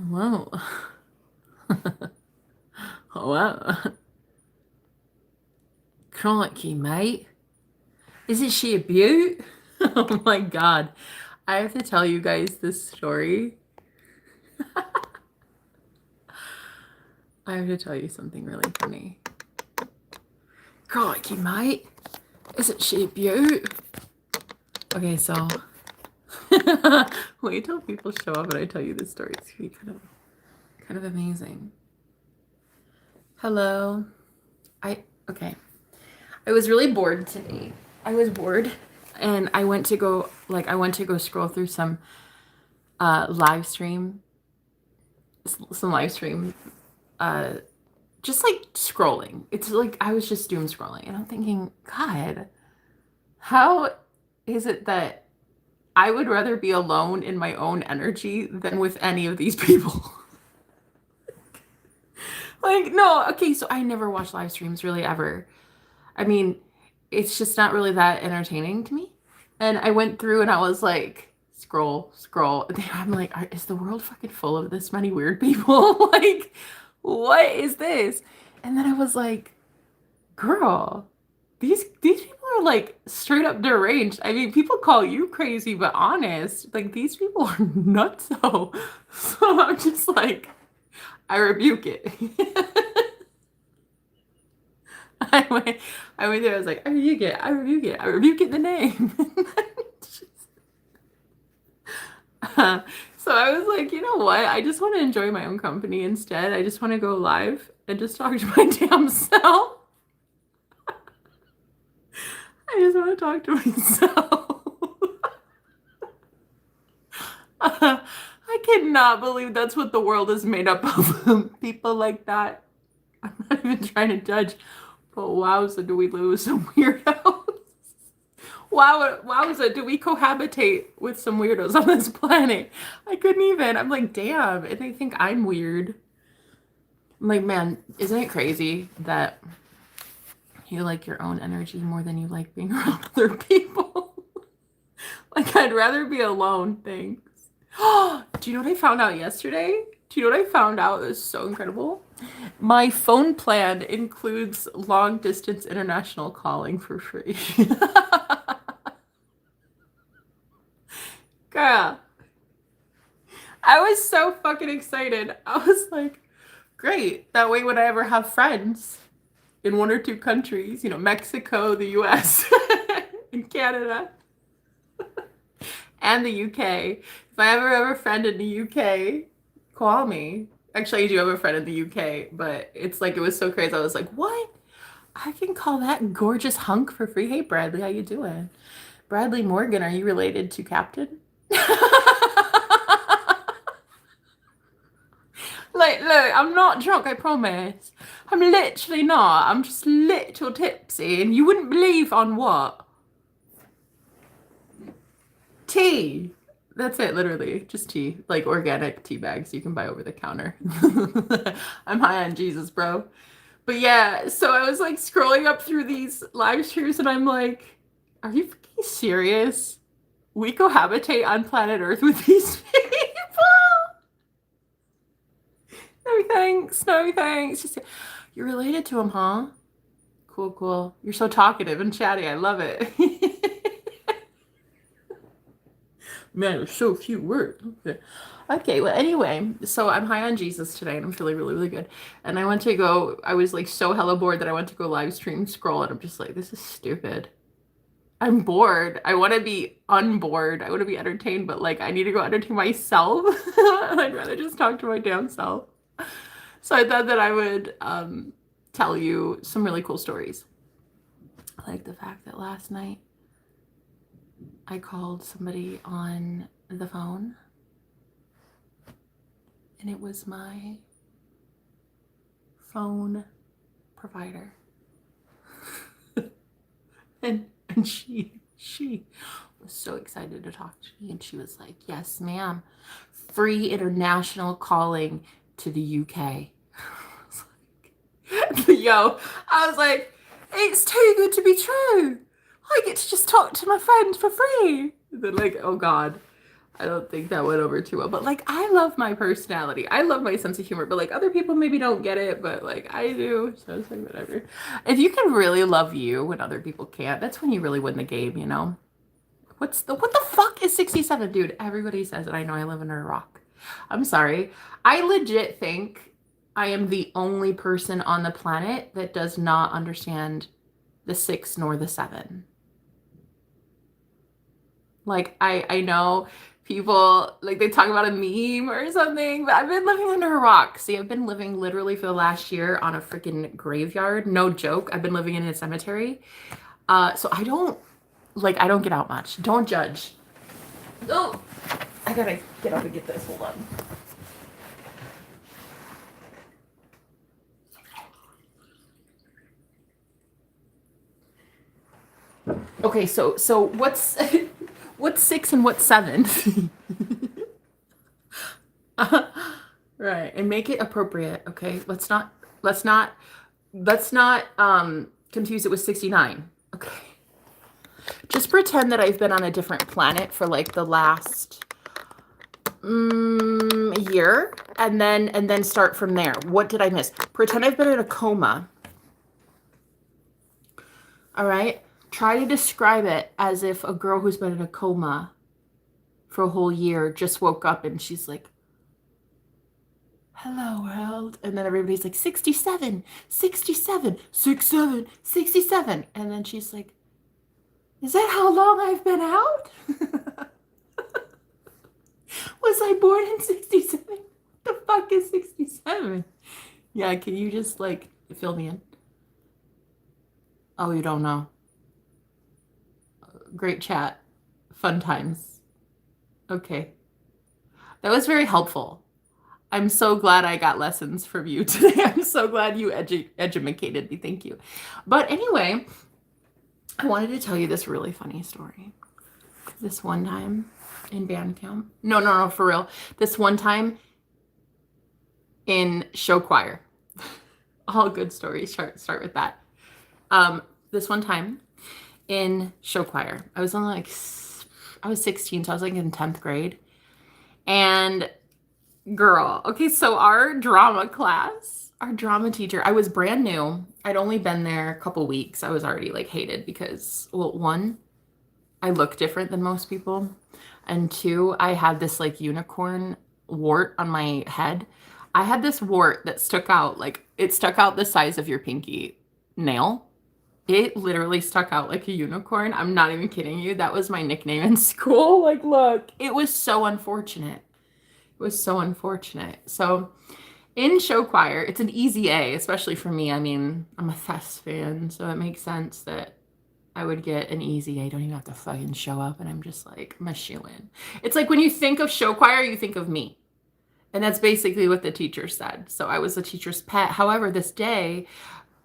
Whoa. Whoa. Crikey, mate. Isn't she a beaut? Oh my God. I have to tell you guys this story. I have to tell you something really funny. Crikey, mate. Isn't she a beaut? Okay, so wait till people show up and I tell you this story. It's gonna be kind of amazing. Hello. Okay. I was really bored today. I was bored and I went to go scroll through live stream some live stream uh just like scrolling. It's like I was just doom scrolling and I'm thinking, God, how is it that I would rather be alone in my own energy than with any of these people? Like, no, okay, so I never watch live streams really ever. I mean, it's just not really that entertaining to me. And I went through and I was like, scroll, scroll. And I'm like, is the world fucking full of this many weird people? Like, what is this? And then I was like, girl, these people are like straight up deranged. I mean, people call you crazy, but honest, like these people are nuts. So I'm just like, I rebuke it. I went, I went there. I was like, I rebuke it. I rebuke it. I rebuke it in the name. So I was like, you know what? I just want to enjoy my own company instead. I just want to go live and just talk to my damn self. I just want to talk to myself. I cannot believe that's what the world is made up of. People like that. I'm not even trying to judge, but wowza, do we lose some weirdos? Wow, wowza, do we cohabitate with some weirdos on this planet? I couldn't even. I'm like, damn, and they think I'm weird. I'm like, man, isn't it crazy that you like your own energy more than you like being around other people? Like, I'd rather be alone, thanks. Do you know what I found out yesterday? Do you know what I found out? It was so incredible. My phone plan includes long distance international calling for free. Girl, I was so fucking excited. I was like, great. That way, when I ever have friends in one or two countries, Mexico, the US, and Canada, and the UK, if I ever have a friend in the UK, call me. Actually, I do have a friend in the UK, but it's like, it was so crazy. I was like, what? I can call that gorgeous hunk for free. Hey, Bradley, how you doing? Bradley Morgan, are you related to Captain? Like, look, I'm not drunk, I promise. I'm literally not. I'm just little tipsy, and you wouldn't believe on what? Tea. That's it, literally. Just tea. Like organic tea bags you can buy over the counter. I'm high on Jesus, bro. But yeah, so I was like scrolling up through these live streams, and I'm like, are you fucking serious? We cohabitate on planet Earth with these people? No thanks. No thanks. Just, you're related to him, huh? Cool, cool. You're so talkative and chatty. I love it. Man, there's so few words. Okay. Okay, well, anyway, so I'm high on Jesus today and I'm feeling really, really good. And I was like so hella bored that I went to go live stream scroll and I'm just like, this is stupid. I'm bored. I want to be unbored. I want to be entertained, but like I need to go entertain myself. I'd rather just talk to my damn self. So I thought that I would tell you some really cool stories. Like the fact that last night I called somebody on the phone and it was my phone provider. And she was so excited to talk to me and she was like, "Yes, ma'am. Free international calling to the UK." Yo, I was like, it's too good to be true. I get to just talk to my friends for free. They're like, oh God. I don't think that went over too well. But like, I love my personality. I love my sense of humor. But like, other people maybe don't get it, but like, I do. So it's like, whatever. If you can really love you when other people can't, that's when you really win the game, you know? What the fuck is 67, dude? Everybody says it. I know I live under a rock. I'm sorry. I legit think I am the only person on the planet that does not understand the 6 nor the 7. Like I know people like they talk about a meme or something, but I've been living under a rock. See, I've been living literally for the last year on a freaking graveyard. No joke. I've been living in a cemetery. So I don't get out much. Don't judge. Oh, I gotta get up and get this. Hold on. Okay, so what's what's 6 and what's 7? Right, and make it appropriate, okay? Let's not confuse it with 69. Okay. Just pretend that I've been on a different planet for like the last year and then start from there. What did I miss? Pretend I've been in a coma. All right? Try to describe it as if a girl who's been in a coma for a whole year just woke up and she's like, hello world. And then everybody's like 67, 67, 67, 67. And then she's like, is that how long I've been out? Was I born in 67? What the fuck is 67? Yeah, can you just like fill me in? Oh, you don't know. Great chat. Fun times. Okay. That was very helpful. I'm so glad I got lessons from you today. I'm so glad you educated me. Thank you. But anyway, I wanted to tell you this really funny story. This one time in band camp. No, for real. This one time in show choir. All good stories start with that. This one time in show choir. I was 16, so I was like in 10th grade. And girl, okay, so our drama class, our drama teacher, I was brand new. I'd only been there a couple weeks. I was already like hated because, well, one, I look different than most people. And two, I had this like unicorn wart on my head. I had this wart that stuck out, like it stuck out the size of your pinky nail. It literally stuck out like a unicorn. I'm not even kidding you. That was my nickname in school. Like, look, it was so unfortunate. It was so unfortunate. So in show choir, it's an easy A, especially for me. I mean, I'm a thespian, so it makes sense that I would get an easy A. Don't even have to fucking show up, and I'm just like, I'm a shoo-in. It's like when you think of show choir, you think of me. And that's basically what the teacher said. So I was the teacher's pet. However, this day,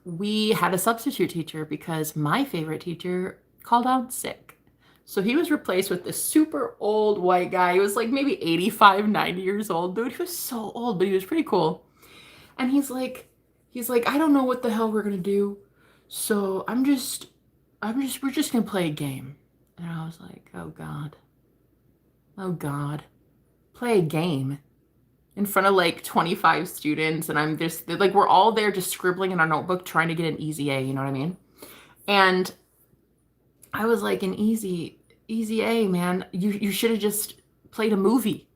we had a substitute teacher because my favorite teacher called out sick. So he was replaced with this super old white guy. He was like maybe 85, 90 years old. Dude, he was so old, but he was pretty cool. And he's like, I don't know what the hell we're gonna do. So we're just gonna play a game. And I was like, oh God. Oh God. Play a game in front of like 25 students. And I'm just like, we're all there just scribbling in our notebook trying to get an easy A, you know what I mean? And I was like, an easy A, man. You should have just played a movie.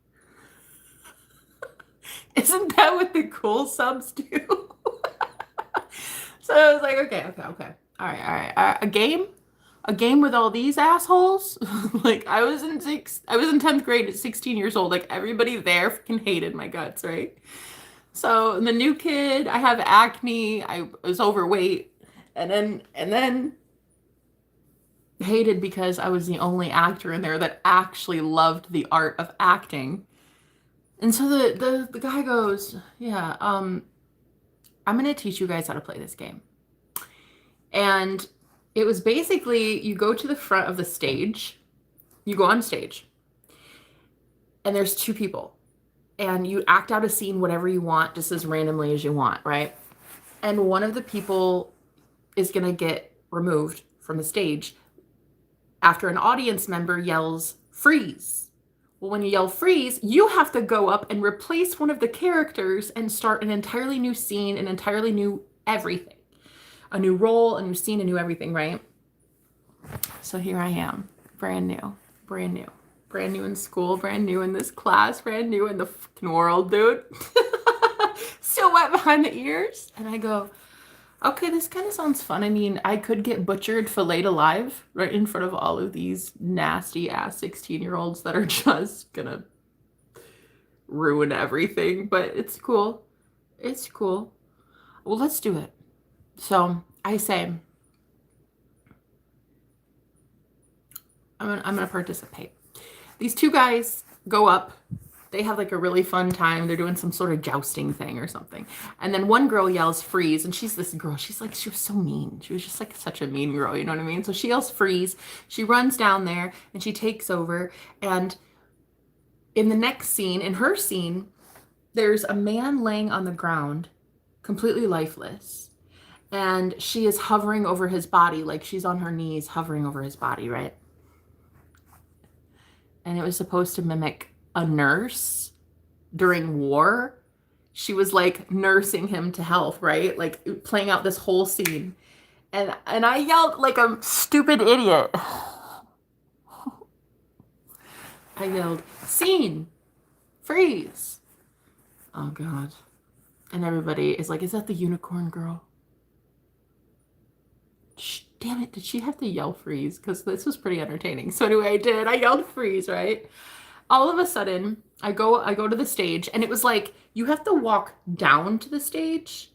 Isn't that what the cool subs do? So I was like, okay. All right. A game with all these assholes. Like I was in 10th grade at 16 years old. Like everybody there fucking hated my guts, right? So the new kid, I have acne, I was overweight, and then hated because I was the only actor in there that actually loved the art of acting. And so the guy goes, yeah, I'm gonna teach you guys how to play this game. And it was basically you go to the front of the stage, you go on stage, and there's two people, and you act out a scene whatever you want, just as randomly as you want, right? And one of the people is gonna get removed from the stage after an audience member yells freeze Well, when you yell freeze, you have to go up and replace one of the characters and start an entirely new scene, an entirely new everything. A new role, a new scene, a new everything, right? So here I am, brand new, brand new, brand new in school, brand new in this class, brand new in the fucking world, dude. Still wet behind the ears. And I go, okay, this kind of sounds fun. I mean, I could get butchered, filleted alive right in front of all of these nasty ass 16-year-olds that are just gonna ruin everything, but it's cool. It's cool. Well, let's do it. So I say, I'm gonna participate. These two guys go up. They have like a really fun time. They're doing some sort of jousting thing or something. And then one girl yells freeze, and she's this girl. She was so mean. She was just like such a mean girl, you know what I mean? So she yells freeze. She runs down there and she takes over. And in the next scene, in her scene, there's a man laying on the ground, completely lifeless. And she is hovering over his body, like she's on her knees hovering over his body, right? And it was supposed to mimic a nurse during war. She was like nursing him to health, right? Like playing out this whole scene. And I yelled like a stupid idiot. I yelled, scene, freeze. Oh God. And everybody is like, is that the unicorn girl? Shh, damn it, did she have to yell freeze? Because this was pretty entertaining. So anyway, I did. I yelled freeze, right? All of a sudden, I go to the stage, and it was like you have to walk down to the stage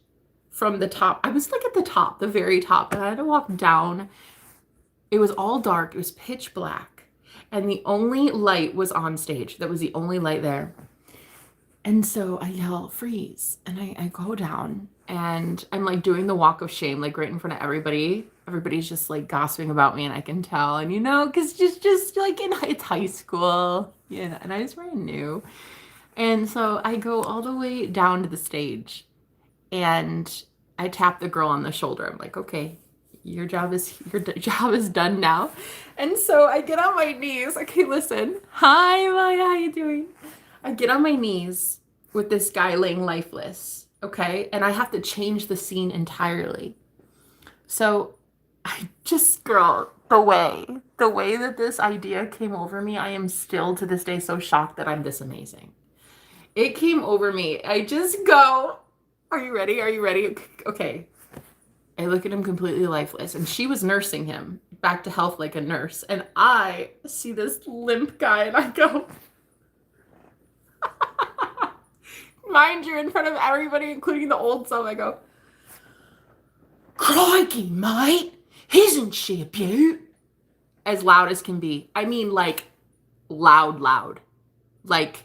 from the top. I was like at the top, the very top, and I had to walk down. It was all dark. It was pitch black, and the only light was on stage. That was the only light there. And so I yell freeze, and I go down, and I'm like doing the walk of shame, like right in front of everybody. Everybody's just like gossiping about me, and I can tell. And you know, because just like it's high school, yeah, and I was brand new. And so I go all the way down to the stage, and I tap the girl on the shoulder. I'm like, okay, your job is done now. And so I get on my knees. Okay, listen. Hi, Maya, how you doing? I get on my knees with this guy laying lifeless, okay? And I have to change the scene entirely. So girl, the way that this idea came over me, I am still to this day so shocked that I'm this amazing. It came over me. I just go, are you ready? Are you ready? Okay. I look at him completely lifeless, and she was nursing him back to health like a nurse. And I see this limp guy, and I go, mind you, in front of everybody, including the old self, I go, crikey, mate, isn't she a beaut? As loud as can be. I mean, like, loud. Like,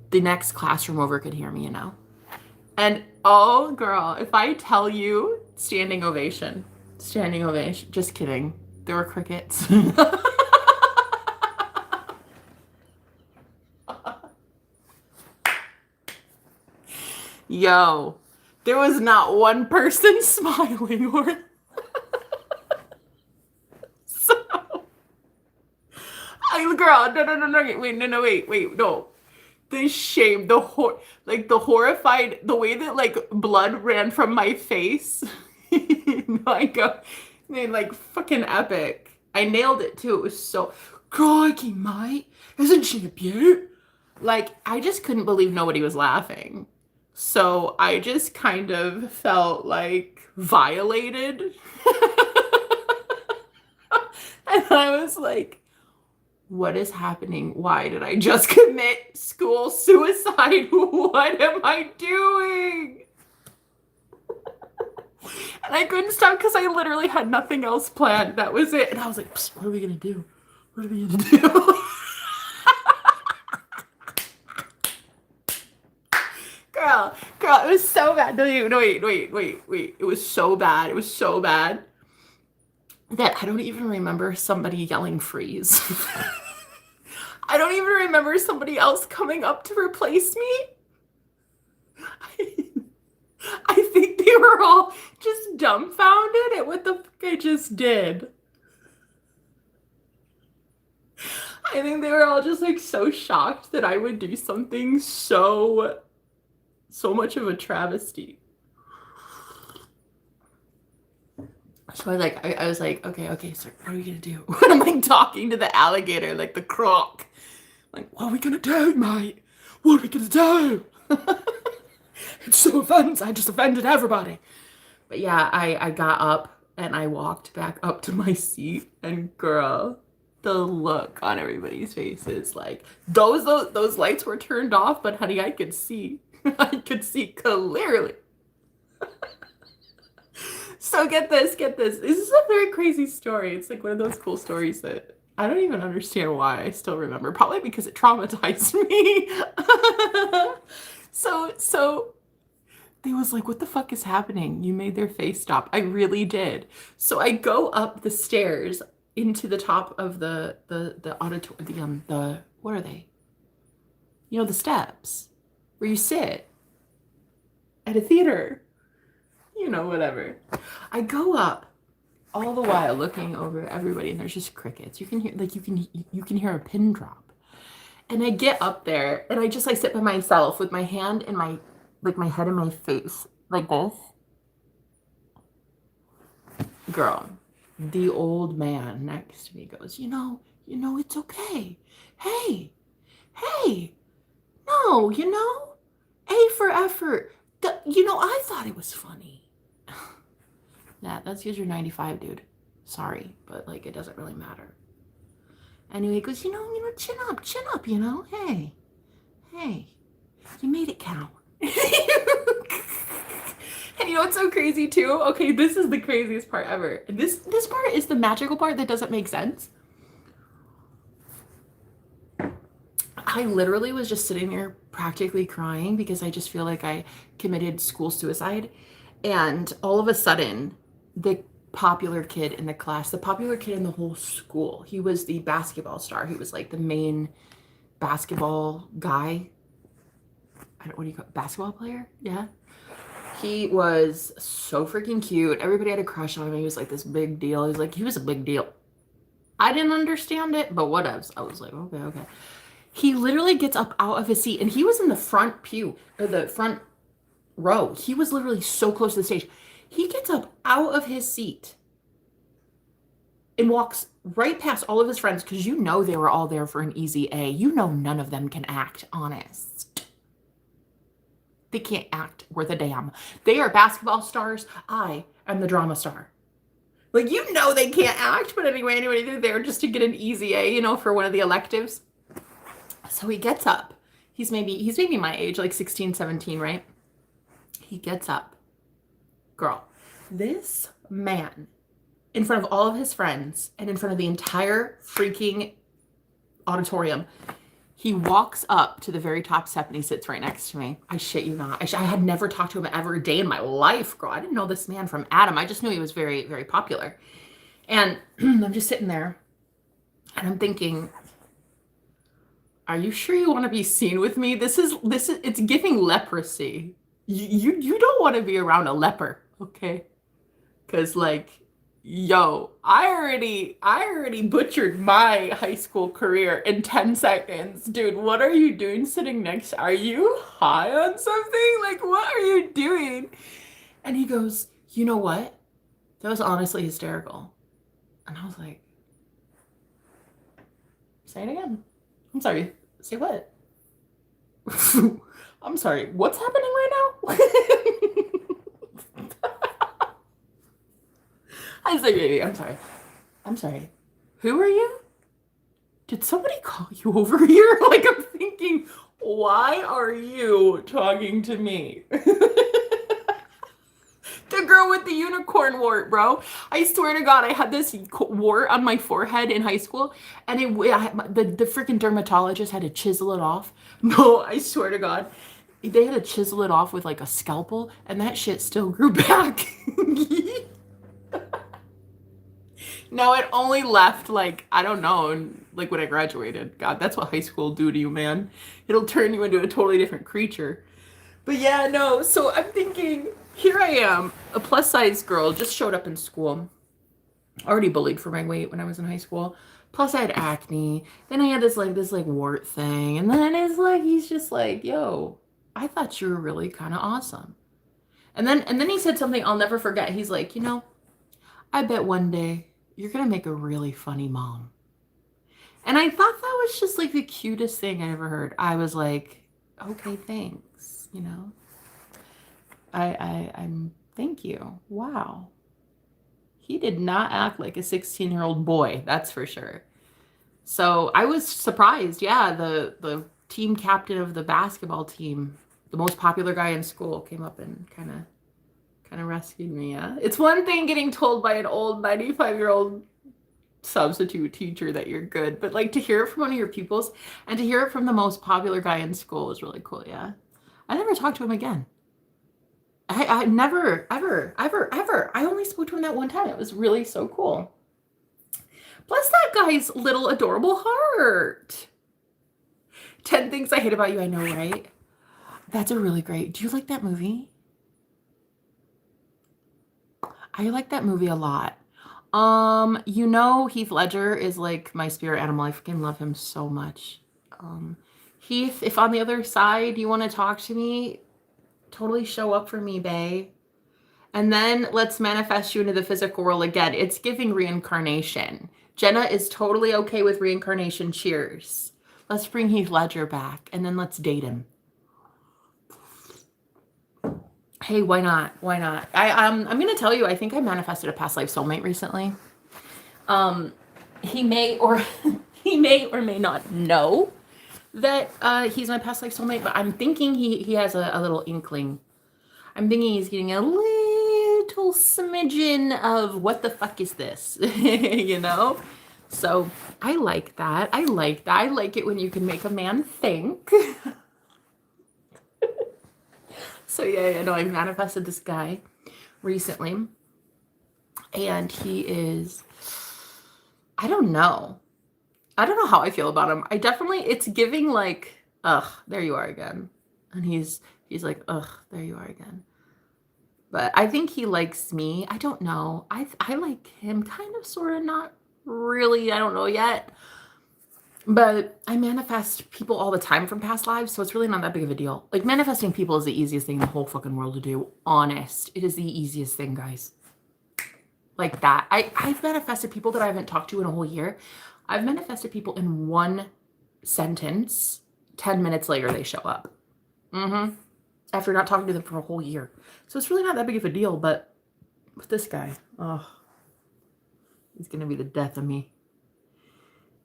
the next classroom over could hear me, you know? And, oh, girl, if I tell you, standing ovation. Just kidding. There were crickets. Yo, there was not one person smiling or so. Girl, no, wait, no. The shame, the horrified, the way that like blood ran from my face. Like like fucking epic. I nailed it too. It was so crikey, mate. Isn't she a beaut? Like, I just couldn't believe nobody was laughing. So I just kind of felt like violated. And I was like, what is happening? Why did I just commit school suicide? What am I doing? And I couldn't stop because I literally had nothing else planned. That was it. And I was like, what are we going to do? What are we going to do? Girl, it was so bad. No, wait. It was so bad. It was so bad that I don't even remember somebody yelling freeze. I don't even remember somebody else coming up to replace me. I think they were all just dumbfounded at what the fuck I just did. I think they were all just like so shocked that I would do something so much of a travesty. So I was like, okay, sir, what are we gonna do? I'm like talking to the alligator, like the croc. Like, what are we gonna do, mate? What are we gonna do? It's so offensive. I just offended everybody. But yeah, I got up and I walked back up to my seat, and girl, the look on everybody's faces, like those lights were turned off, but honey, I could see. I could see clearly. So get this, get this. This is a very crazy story. It's like one of those cool stories that I don't even understand why I still remember. Probably because it traumatized me. So they was like, what the fuck is happening? You made their face stop. I really did. So I go up the stairs into the top of the auditorium, the what are they? You know, the steps where you sit at a theater. You know, whatever. I go up all the while looking over everybody, and there's just crickets. You can hear you can hear a pin drop. And I get up there and I just like sit by myself with my hand in my my head in my face like this. Girl, the old man next to me goes, it's okay. Hey, hey, no, A for effort. I thought it was funny. That's because you're 95, dude. Sorry, but like it doesn't really matter. Anyway, he goes, chin up, Hey, you made it count. And you know what's so crazy too? Okay, this is the craziest part ever. This part is the magical part that doesn't make sense. I literally was just sitting there practically crying because I just feel like I committed school suicide. And all of a sudden, the popular kid in the class, the popular kid in the whole school, he was the basketball star. He was like the main basketball guy. What do you call it? Basketball player? Yeah. He was so freaking cute. Everybody had a crush on him. He was like this big deal. He was a big deal. I didn't understand it, but whatevs. I was like, okay. He literally gets up out of his seat, and he was in the front pew, or the front row. He was literally so close to the stage. He gets up out of his seat and walks right past all of his friends, because they were all there for an easy A. None of them can act honest. They can't act worth a damn. They are basketball stars. I am the drama star. Like, they can't act, but anyway, they're there just to get an easy A, for one of the electives. So he gets up. He's maybe my age, like 16, 17, right? He gets up. Girl, this man, in front of all of his friends and in front of the entire freaking auditorium, he walks up to the very top step and he sits right next to me. I shit you not. I had never talked to him ever a day in my life, girl. I didn't know this man from Adam. I just knew he was very, very popular. And I'm just sitting there and I'm thinking, are you sure you want to be seen with me? It's giving leprosy. You don't want to be around a leper, okay? Because I already butchered my high school career in 10 seconds. Dude, what are you doing sitting next? Are you high on something? Like, what are you doing? And he goes, you know what? That was honestly hysterical. And I was like, say it again. I'm sorry. Say what? I'm sorry. What's happening right now? I was like, baby, I'm sorry. Who are you? Did somebody call you over here? Like, I'm thinking, why are you talking to me? The girl with the unicorn wart, bro. I swear to God, I had this wart on my forehead in high school, and the freaking dermatologist had to chisel it off. No, I swear to God. They had to chisel it off with like a scalpel, and that shit still grew back. No, it only left I don't know, when I graduated. God, that's what high school do to you, man. It'll turn you into a totally different creature. But yeah, no, so I'm thinking, here I am, a plus size girl, just showed up in school. Already bullied for my weight when I was in high school. Plus I had acne. Then I had this wart thing. And then it's like he's just like, yo, I thought you were really kind of awesome. And then he said something I'll never forget. He's like, I bet one day you're gonna make a really funny mom. And I thought that was just like the cutest thing I ever heard. I was like, okay, thanks. I'm thank you. Wow. He did not act like a 16-year-old boy, that's for sure. So I was surprised. Yeah, the team captain of the basketball team, the most popular guy in school, came up and kind of rescued me. Yeah, it's one thing getting told by an old 95-year-old substitute teacher that you're good, but like to hear it from one of your pupils and to hear it from the most popular guy in school was really cool. Yeah, I never talked to him again. I never, ever, ever, ever. I only spoke to him that one time. It was really so cool. Plus that guy's little adorable heart. 10 Things I Hate About You, I know, right? That's a really great. Do you like that movie? I like that movie a lot. Heath Ledger is like my spirit animal. I freaking love him so much. Heath, if on the other side you want to talk to me, totally show up for me, bae. And then let's manifest you into the physical world again. It's giving reincarnation. Jenna is totally okay with reincarnation. Cheers. Let's bring Heath Ledger back and then let's date him. Hey, why not? Why not? I'm gonna tell you, I think I manifested a past life soulmate recently. He may or he may not know that he's my past life soulmate, but I'm thinking he has a little inkling. I'm thinking he's getting a little smidgen of what the fuck is this, So I like that. I like it when you can make a man think. So yeah, I manifested this guy recently, and he is, I don't know how I feel about him. It's giving like, ugh, there you are again. And he's like, ugh, there you are again. But I think he likes me. I don't know. I like him kind of, sort of, not really. I don't know yet. But I manifest people all the time from past lives, so it's really not that big of a deal. Like, manifesting people is the easiest thing in the whole fucking world to do. Honest. It is the easiest thing, guys. Like that. I've manifested people that I haven't talked to in a whole year. I've manifested people in one sentence. 10 minutes later, they show up. After not talking to them for a whole year. So it's really not that big of a deal, but with this guy, he's going to be the death of me.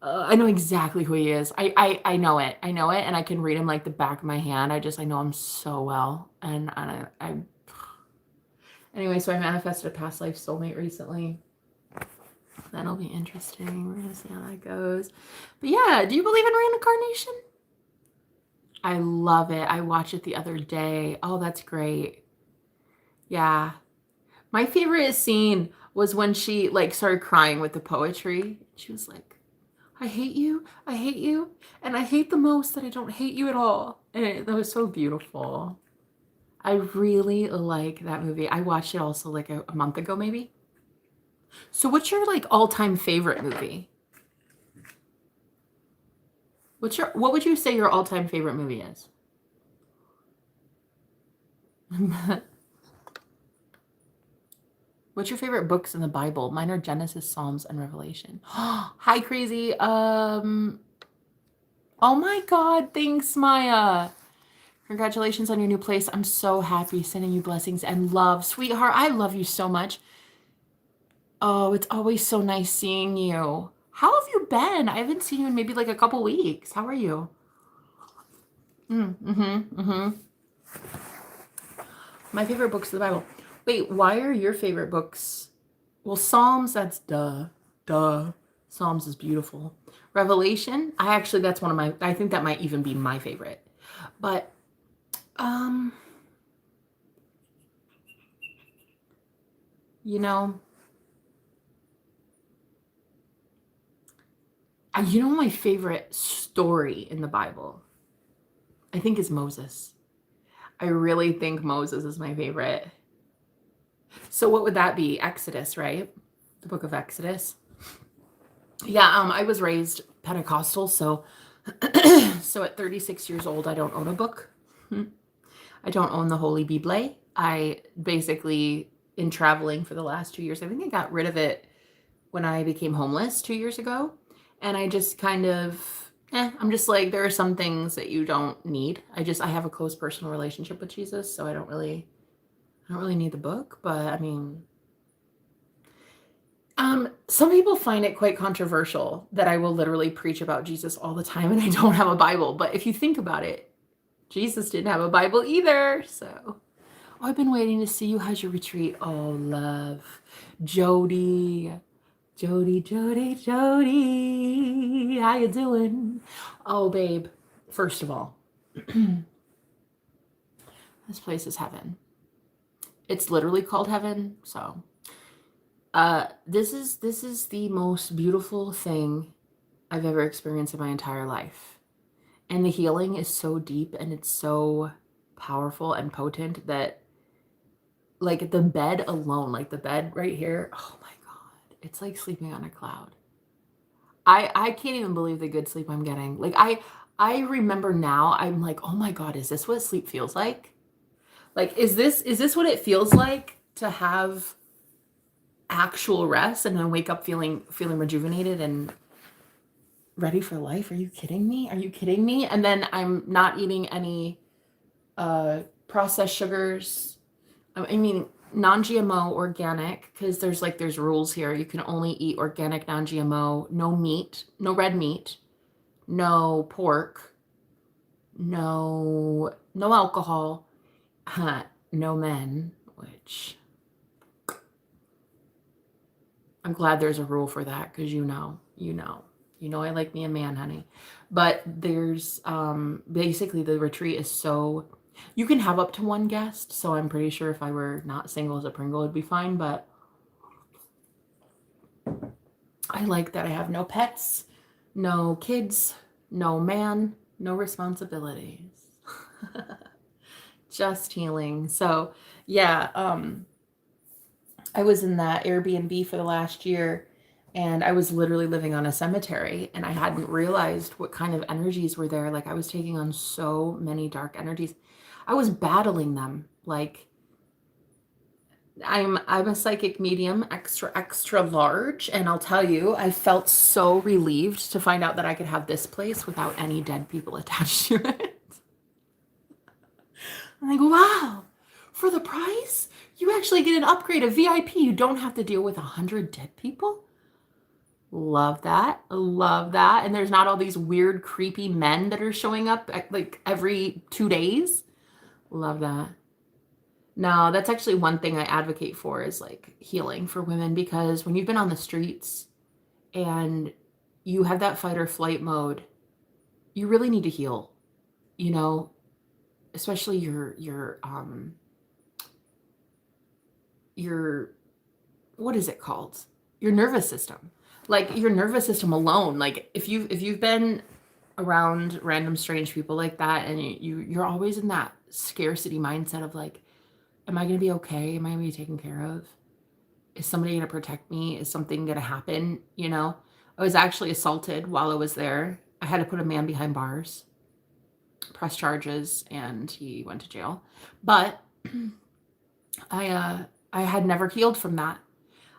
I know exactly who he is. I know it. I know it, and I can read him like the back of my hand. I know him so well. And anyway, so I manifested a past life soulmate recently. That'll be interesting. We're going to see how that goes. But yeah, do you believe in reincarnation? I love it. I watched it the other day. Oh, that's great. Yeah. My favorite scene was when she started crying with the poetry. She was like, I hate you, and I hate the most that I don't hate you at all. And that was so beautiful. I really like that movie. I watched it also like a month ago, maybe. So what's your all-time favorite movie? What would you say your all-time favorite movie is? What's your favorite books in the Bible? Mine are Genesis, Psalms, and Revelation. Hi, Crazy. Oh my God. Thanks, Maya. Congratulations on your new place. I'm so happy. Sending you blessings and love. Sweetheart, I love you so much. Oh, it's always so nice seeing you. How have you been? I haven't seen you in maybe like a couple weeks. How are you? My favorite books of the Bible. Wait, why are your favorite books? Well, Psalms, that's duh. Psalms is beautiful. Revelation, that's one of my, I think that might even be my favorite. But, my favorite story in the Bible, I think, is Moses. I really think Moses is my favorite. So what would that be? Exodus, right? The book of Exodus. Yeah, I was raised Pentecostal, so so at 36 years old, I don't own a book. I don't own the Holy Bible. I basically, in traveling for the last 2 years, I think I got rid of it when I became homeless 2 years ago. And I just kind of, I'm just like, there are some things that you don't need. I have a close personal relationship with Jesus, so I don't really need the book. But I mean, some people find it quite controversial that I will literally preach about Jesus all the time and I don't have a Bible. But if you think about it, Jesus didn't have a Bible either. So, oh, I've been waiting to see you. How's your retreat? Oh, love. Jody. Jody, Jody, Jody. How you doing? Oh, babe. First of all, this place is heaven. It's literally called heaven. So, this is the most beautiful thing I've ever experienced in my entire life. And the healing is so deep and it's so powerful and potent that, like, the bed alone, like the bed right here, oh my God, it's like sleeping on a cloud. I can't even believe the good sleep I'm getting. Like, I remember now, I'm like, oh my God, is this what sleep feels like? Like, is this what it feels like to have actual rest and then wake up feeling rejuvenated and ready for life? Are you kidding me? Are you kidding me? And then I'm not eating any processed sugars. I mean, non-GMO, organic, because there's rules here. You can only eat organic, non-GMO, no meat, no red meat, no pork, no alcohol, no men, which I'm glad there's a rule for that because I like me a man, honey. But there's basically the retreat is so you can have up to one guest, so I'm pretty sure if I were not single as a Pringle it'd be fine, but I like that I have no pets, no kids, no man, no responsibilities. Just healing. So, yeah, I was in that Airbnb for the last year and I was literally living on a cemetery and I hadn't realized what kind of energies were there. Like, I was taking on so many dark energies. I was battling them. Like, I'm a psychic medium, extra large, and I'll tell you, I felt so relieved to find out that I could have this place without any dead people attached to it. And I go, wow, for the price, you actually get an upgrade, a VIP. You don't have to deal with 100 dead people. Love that. Love that. And there's not all these weird, creepy men that are showing up like every 2 days. Love that. No, that's actually one thing I advocate for is like healing for women because when you've been on the streets and you have that fight or flight mode, you really need to heal, you know, especially your what is it called? Your nervous system. Like your nervous system alone. Like if you've been around random strange people like that and you're always in that scarcity mindset of like, am I going to be okay? Am I going to be taken care of? Is somebody going to protect me? Is something going to happen? You know, I was actually assaulted while I was there. I had to put a man behind bars, press charges, and he went to jail. But I had never healed from that.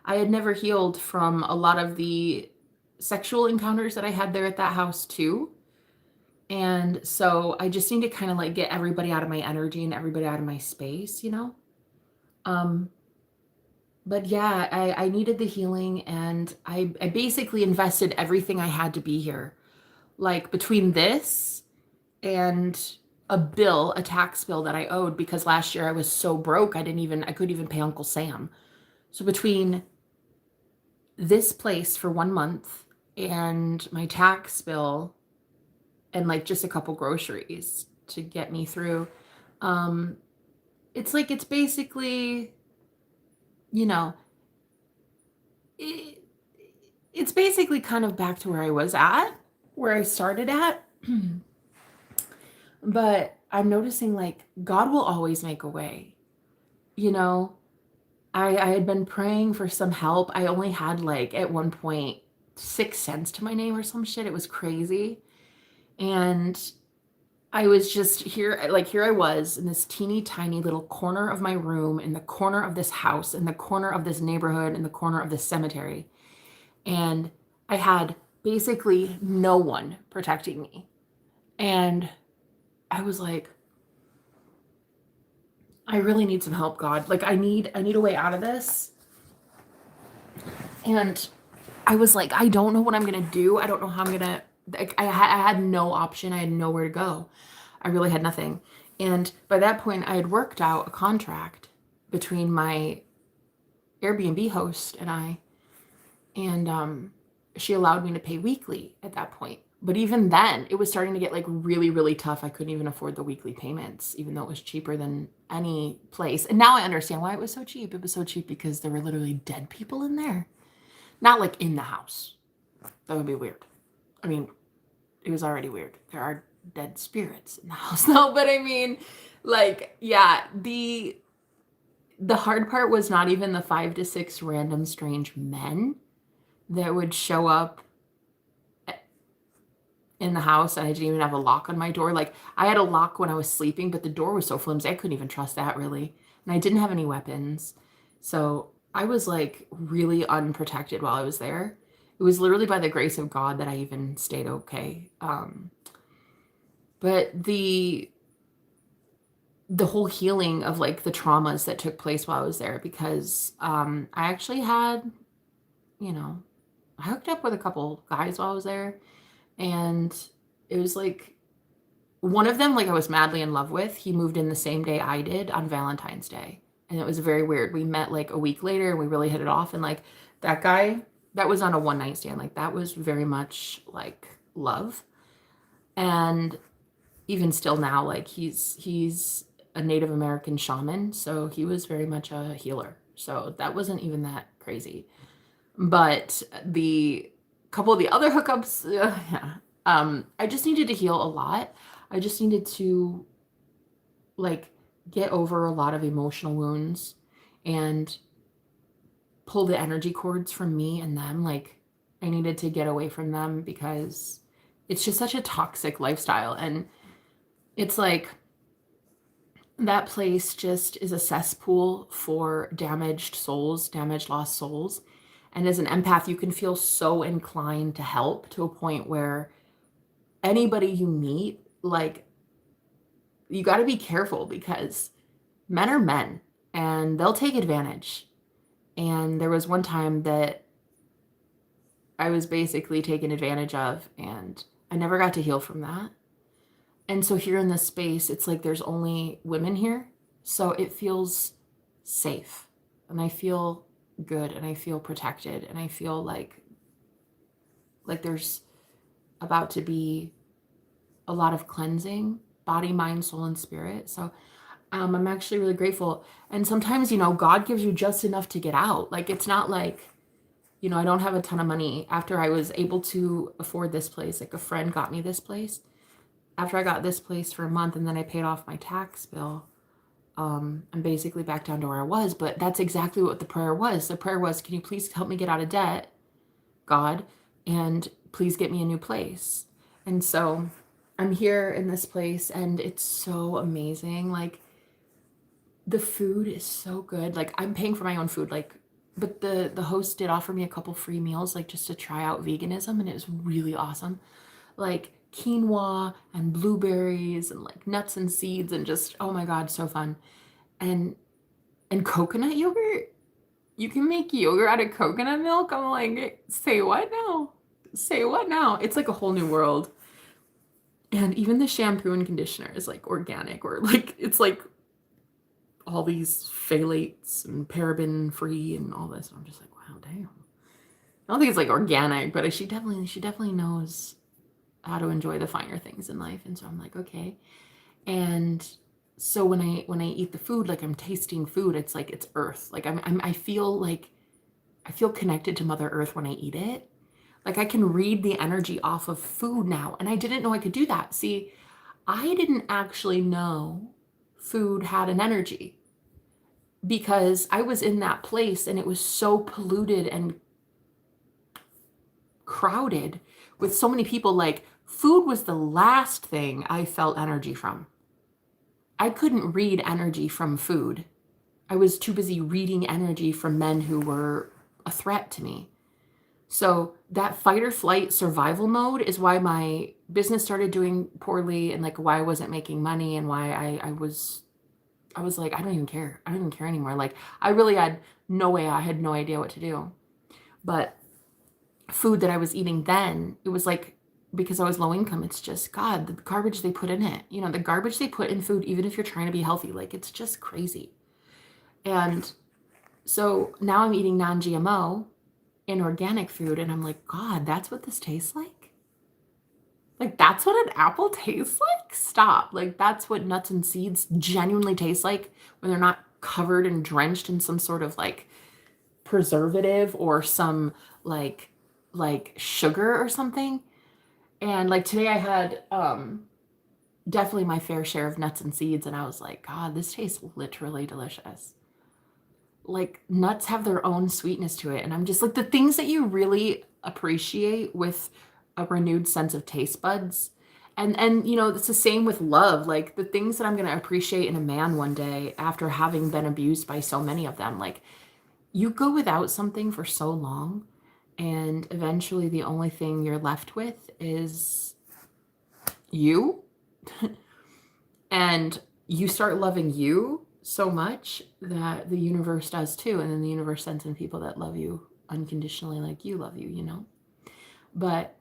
I had never healed from a lot of the sexual encounters that I had there at that house too. And so I just need to kind of like get everybody out of my energy and everybody out of my space, you know? Um, but yeah, I needed the healing and I basically invested everything I had to be here. Like between this and a tax bill that I owed because last year I was so broke I couldn't even pay Uncle Sam. So between this place for 1 month and my tax bill and like just a couple groceries to get me through, um, it's basically, you know, it, it's basically kind of back to where I was at, where I started at. But I'm noticing like God will always make a way. You know, I had been praying for some help. I only had like at one point 6 cents to my name or some shit. It was crazy. And I was just here, like, here I was in this teeny tiny little corner of my room, in the corner of this house, in the corner of this neighborhood, in the corner of this cemetery. And I had basically no one protecting me. And I was like, I really need some help, God. Like, I need a way out of this. And I was like, I don't know what I'm going to do. I don't know how I'm going to, like, I had no option. I had nowhere to go. I really had nothing. And by that point, I had worked out a contract between my Airbnb host and I, and she allowed me to pay weekly at that point. But even then, it was starting to get like really, really tough. I couldn't even afford the weekly payments, even though it was cheaper than any place. And now I understand why it was so cheap. It was so cheap because there were literally dead people in there. Not like in the house. That would be weird. I mean, it was already weird. There are dead spirits in the house. No, but I mean, like, yeah, the hard part was not even the 5 to 6 random strange men that would show up in the house, and I didn't even have a lock on my door. Like, I had a lock when I was sleeping, but the door was so flimsy I couldn't even trust that, really. And I didn't have any weapons. So I was like really unprotected while I was there. It was literally by the grace of God that I even stayed okay. But the whole healing of like the traumas that took place while I was there, because I actually had, you know, I hooked up with a couple guys while I was there, and it was like one of them, like, I was madly in love with. He moved in the same day I did on Valentine's Day, and it was very weird. We met like a week later and we really hit it off, and like that guy, that was on a one night stand. Like, that was very much love. And even still now, like, he's a Native American shaman, so he was very much a healer. So that wasn't even that crazy. But the couple of the other hookups, yeah, I just needed to heal a lot. I just needed to like get over a lot of emotional wounds and pull the energy cords from me and them. Like, I needed to get away from them because it's just such a toxic lifestyle. And it's like that place just is a cesspool for damaged souls, damaged, lost souls. And as an empath, you can feel so inclined to help to a point where anybody you meet, like, you got to be careful because men are men and they'll take advantage. And there was one time that I was basically taken advantage of, and I never got to heal from that. And so here in this space, it's like there's only women here. So it feels safe, and I feel good, and I feel protected, and I feel like there's about to be a lot of cleansing, body, mind, soul, and spirit. So I'm actually really grateful. And sometimes, God gives you just enough to get out. Like, it's not like, I don't have a ton of money. After I was able to afford this place, like, a friend got me this place. After I got this place for a month and then I paid off my tax bill, I'm basically back down to where I was. But that's exactly what the prayer was. The prayer was, can you please help me get out of debt, God, and please get me a new place. And so I'm here in this place, and it's so amazing. Like, the food is so good. Like, I'm paying for my own food, like, but the host did offer me a couple free meals, like, just to try out veganism, and it was really awesome. Like, quinoa and blueberries and like nuts and seeds, and just, oh my God, so fun. And coconut yogurt. You can make yogurt out of coconut milk. I'm like, say what now? Say what now? It's like a whole new world. And even the shampoo and conditioner is like organic, or like, it's like all these phthalates and paraben free and all this. And I'm just like, wow, damn. I don't think it's like organic, but she definitely knows how to enjoy the finer things in life. And so I'm like, okay. And so when I eat the food, like, I'm tasting food, it's like it's earth. Like, I feel connected to Mother Earth when I eat it. Like, I can read the energy off of food now, and I didn't know I could do that. See, I didn't actually know food had an energy because I was in that place and it was so polluted and crowded with so many people. Like, food was the last thing I felt energy from. I couldn't read energy from food. I was too busy reading energy from men who were a threat to me. So that fight or flight survival mode is why my business started doing poorly, and like why I wasn't making money, and why I was like, I don't even care. I don't even care anymore. Like, I really had no way. I had no idea what to do. But food that I was eating then, it was like, because I was low income, it's just, God, the garbage they put in it. You know, the garbage they put in food, even if you're trying to be healthy, like, it's just crazy. And so now I'm eating non-GMO and organic food, and I'm like, God, that's what this tastes like? Like, that's what an apple tastes like? Stop. Like, that's what nuts and seeds genuinely taste like when they're not covered and drenched in some sort of like preservative or some like sugar or something. And like today I had definitely my fair share of nuts and seeds, and I was like, God, this tastes literally delicious. Like, nuts have their own sweetness to it, and I'm just like, the things that you really appreciate with a renewed sense of taste buds. And you know, it's the same with love. Like, the things that I'm going to appreciate in a man one day after having been abused by so many of them, like, you go without something for so long, and eventually the only thing you're left with is you. And you start loving you so much that the universe does too. And then the universe sends in people that love you unconditionally, like you love you, you know? But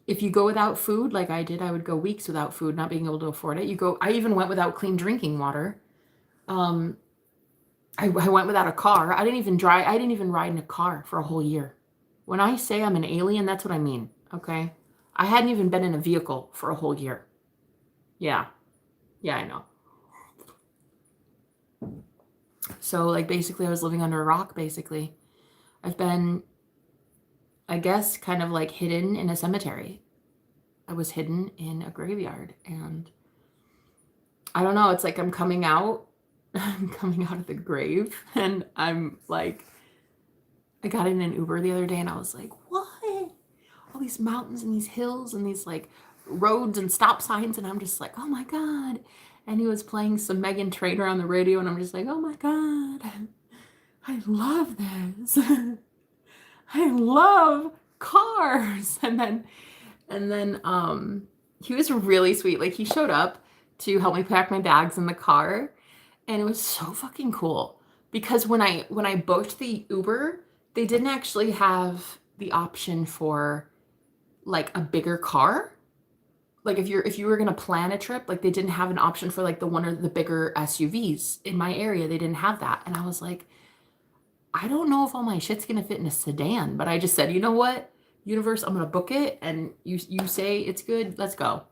if you go without food, like I did, I would go weeks without food, not being able to afford it. I even went without clean drinking water. I went without a car. I didn't even ride in a car for a whole year. When I say I'm an alien, that's what I mean. Okay. I hadn't even been in a vehicle for a whole year. Yeah. Yeah, I know. So like basically I was living under a rock, basically. I've been, I guess, kind of like hidden in a cemetery. I was hidden in a graveyard, and I don't know, it's like I'm coming out. I'm coming out of the grave, and I'm like, I got in an Uber the other day and I was like, what? All these mountains and these hills and these like roads and stop signs, and I'm just like, oh my God. And he was playing some Meghan Trainor on the radio, and I'm just like, oh my God, I love this. I love cars. And then he was really sweet. Like, he showed up to help me pack my bags in the car, and it was so fucking cool because when I booked the Uber, they didn't actually have the option for like a bigger car. Like, if you were gonna plan a trip, like they didn't have an option for like the one or the bigger SUVs in my area. They didn't have that, and I was like, I don't know if all my shit's gonna fit in a sedan, but I just said, you know what, universe, I'm gonna book it, and you say it's good. Let's go.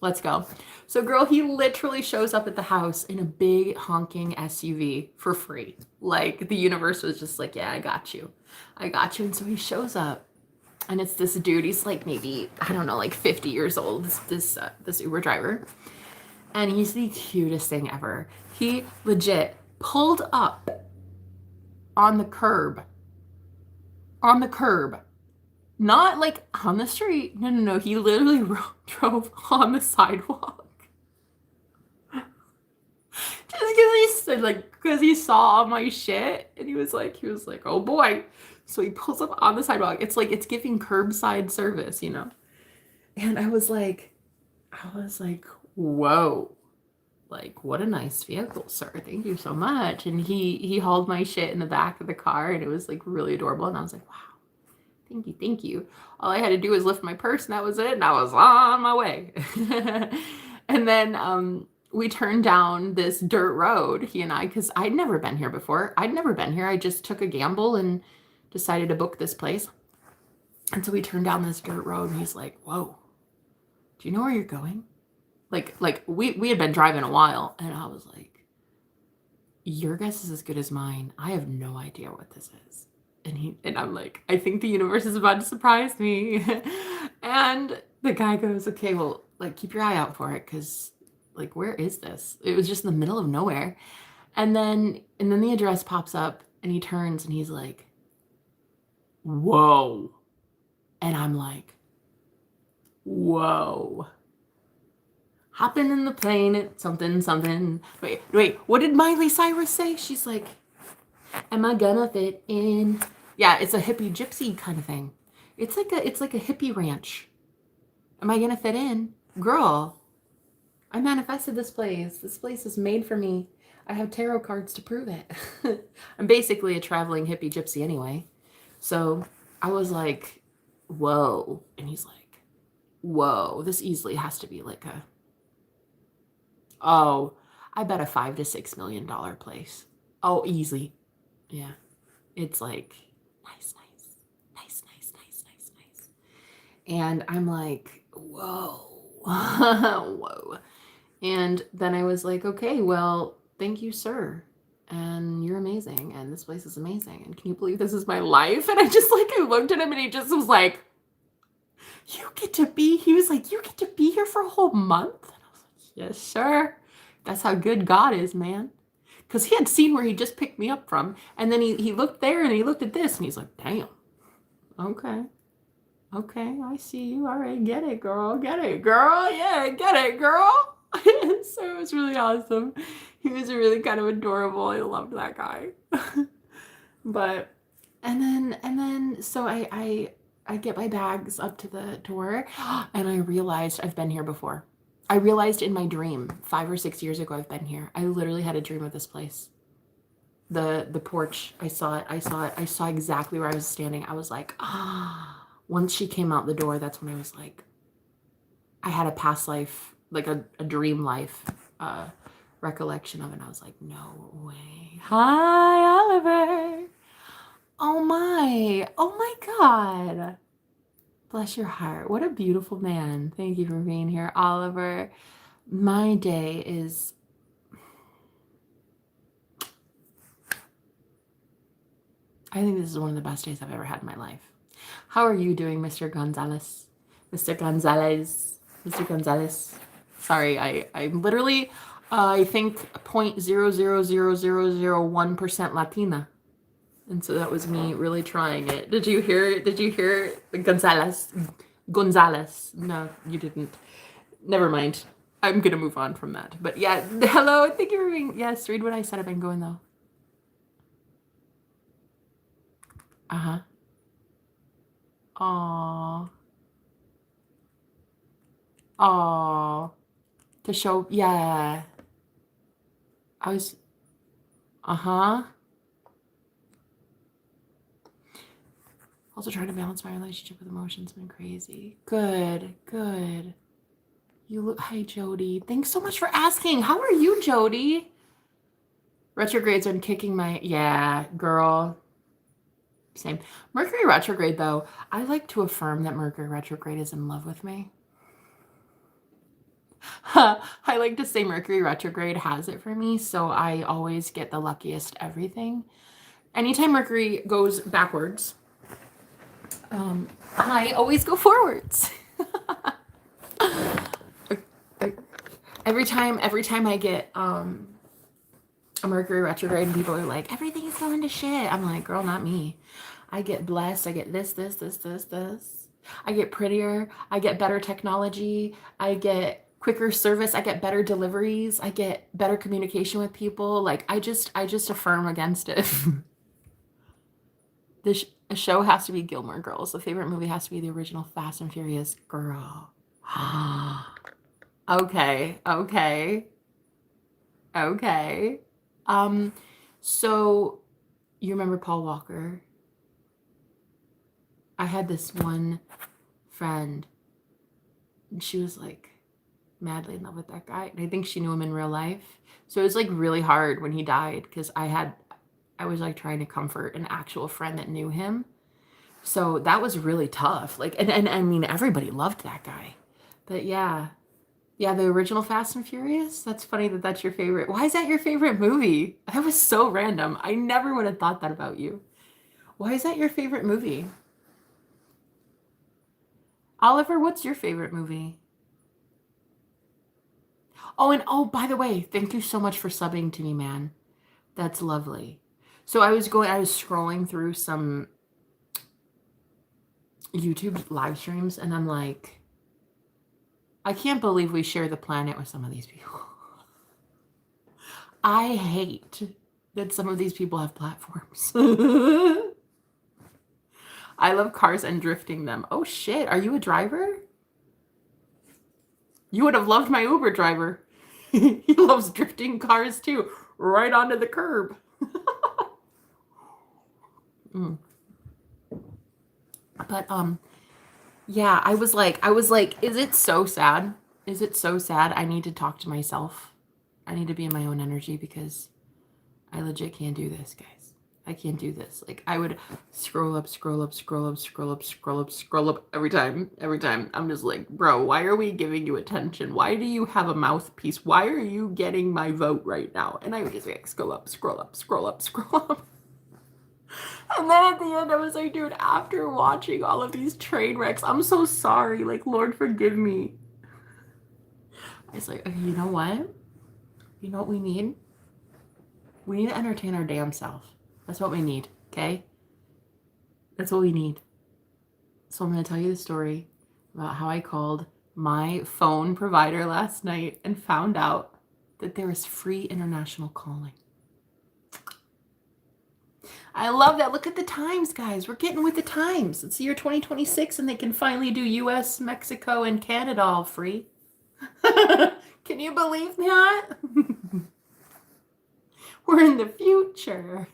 Let's go. So girl, he literally shows up at the house in a big honking SUV for free. Like, the universe was just like, yeah, I got you. I got you. And so he shows up, and it's this dude. He's like maybe, I don't know, like 50 years old, this Uber driver. And he's the cutest thing ever. He legit pulled up on the curb. On the curb. Not like on the street. No. He literally drove on the sidewalk. Just because he saw my shit, and he was like, oh boy. So he pulls up on the sidewalk. It's like, it's giving curbside service, you know? And I was like, whoa. Like, what a nice vehicle, sir. Thank you so much. And he hauled my shit in the back of the car, and it was like really adorable. And I was like, wow. Thank you. All I had to do was lift my purse, and that was it, and I was on my way. And then we turned down this dirt road, he and I, because I'd never been here before. I'd never been here. I just took a gamble and decided to book this place. And so we turned down this dirt road, and he's like, whoa, do you know where you're going? Like we had been driving a while, and I was like, your guess is as good as mine. I have no idea what this is. And I'm like, I think the universe is about to surprise me. And the guy goes, okay, well, like, keep your eye out for it, because like, where is this? It was just in the middle of nowhere. And then the address pops up, and he turns, and he's like, whoa. And I'm like, whoa. Hopping in the plane, something, something. Wait, what did Miley Cyrus say? She's like, am I gonna fit in? Yeah, it's a hippie gypsy kind of thing. It's like a hippie ranch. Am I gonna fit in? Girl, I manifested this place. This place is made for me. I have tarot cards to prove it. I'm basically a traveling hippie gypsy anyway. So I was like, whoa. And he's like, whoa, this easily has to be like oh, I bet a $5 to $6 million place. Oh, easy. Yeah. It's like, nice, nice, nice, nice, nice, nice, nice. And I'm like, whoa, whoa. And then I was like, okay, well, thank you, sir. And you're amazing. And this place is amazing. And can you believe this is my life? And I looked at him and he just was like, he was like, you get to be here for a whole month? And I was like, yes, sir. That's how good God is, man. Because he had seen where he just picked me up from. And then he looked there and he looked at this and he's like, damn. Okay. Okay, I see you. All right, get it, girl. Get it, girl. Yeah, get it, girl. So it was really awesome. He was really kind of adorable. I loved that guy. But so I get my bags up to the door and I realized I've been here before. I realized in my dream 5 or 6 years ago I've been here. I literally had a dream of this place. The porch, I saw it. I saw exactly where I was standing. I was like, once she came out the door, that's when I was like, I had a past life, like a dream life recollection of it. And I was like, no way. Hi, Oliver. Oh my God. Bless your heart. What a beautiful man. Thank you for being here, Oliver. My day is, I think this is one of the best days I've ever had in my life. How are you doing, Mr. Gonzalez? Mr. Gonzalez. Mr. Gonzalez. Sorry, I'm literally, I think 0.000001% Latina. And so that was me really trying it. Did you hear it? Did you hear it? Gonzalez? No, you didn't. Never mind. I'm going to move on from that. But yeah, hello. Thank you for being, yes, read what I said. I've been going though. Uh-huh. Aww. Aww. To show, yeah. I was, uh-huh. Also trying to balance my relationship with emotions. Been crazy. Good. You look, hi, Jody. Thanks so much for asking. How are you, Jody? Retrogrades are kicking my, yeah, girl. Same. Mercury retrograde, though, I like to affirm that Mercury retrograde is in love with me. I like to say Mercury retrograde has it for me, so I always get the luckiest everything. Anytime Mercury goes backwards, I always go forwards. Every time I get a Mercury retrograde and people are like, everything is going to shit. I'm like, girl, not me. I get blessed. I get this. I get prettier. I get better technology. I get quicker service. I get better deliveries. I get better communication with people. Like I just affirm against it. A show has to be Gilmore Girls. The favorite movie has to be the original Fast and Furious. Girl. Okay. So you remember Paul Walker? I had this one friend and she was like madly in love with that guy. And I think she knew him in real life. So it was like really hard when he died because I was like trying to comfort an actual friend that knew him. So that was really tough. Like, and I mean, everybody loved that guy. But yeah. Yeah, the original Fast and Furious. That's funny that that's your favorite. Why is that your favorite movie? That was so random. I never would have thought that about you. Why is that your favorite movie? Oliver, what's your favorite movie? Oh, and oh, by the way, thank you so much for subbing to me, man. That's lovely. So I was scrolling through some YouTube live streams, and I'm like, I can't believe we share the planet with some of these people. I hate that some of these people have platforms. I love cars and drifting them. Oh shit, are you a driver? You would have loved my Uber driver. He loves drifting cars too, right onto the curb. But yeah, I was like, is it so sad? Is it so sad? I need to talk to myself. I need to be in my own energy because I legit can't do this, guys. I can't do this. Like, I would scroll up every time. I'm just like, bro, why are we giving you attention? Why do you have a mouthpiece? Why are you getting my vote right now? And I would just like scroll up. And then at the end, I was like, dude, after watching all of these train wrecks, I'm so sorry. Like, Lord, forgive me. I was like, okay, you know what? You know what we need? We need to entertain our damn self. That's what we need, okay? That's what we need. So I'm going to tell you the story about how I called my phone provider last night and found out that there is free international calling. I love that. Look at the times, guys. We're getting with the times. It's the year 2026 and they can finally do US, Mexico, and Canada all free. Can you believe that? We're in the future.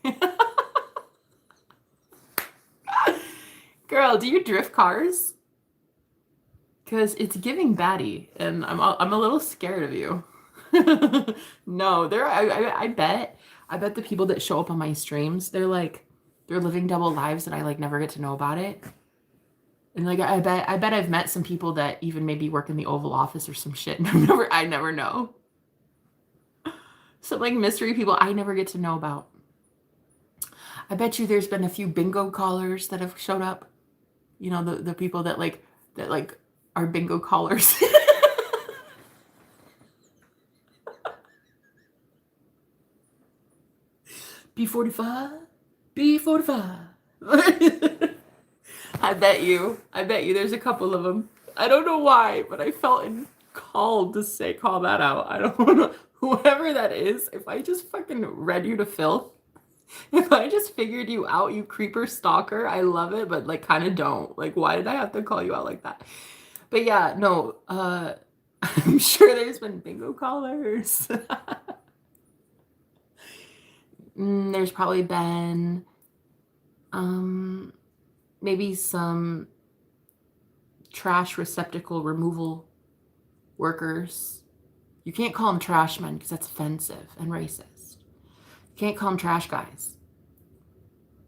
Girl, do you drift cars? Because it's giving baddie, and I'm a little scared of you. No, I bet the people that show up on my streams, they're living double lives that I like never get to know about it. And like I bet I've met some people that even maybe work in the Oval Office or some shit. I never know. Some like mystery people I never get to know about. I bet you there's been a few bingo callers that have showed up. You know, the people that are bingo callers. B45. I bet you there's a couple of them. I don't know why, but I felt called to call that out. I don't know. Whoever that is, if I just fucking read you to filth, if I just figured you out, you creeper stalker, I love it, but like kind of don't. Like, why did I have to call you out like that? But yeah, no, I'm sure there's been bingo callers. There's probably been maybe some trash receptacle removal workers. You can't call them trash men because that's offensive and racist. You can't call them trash guys.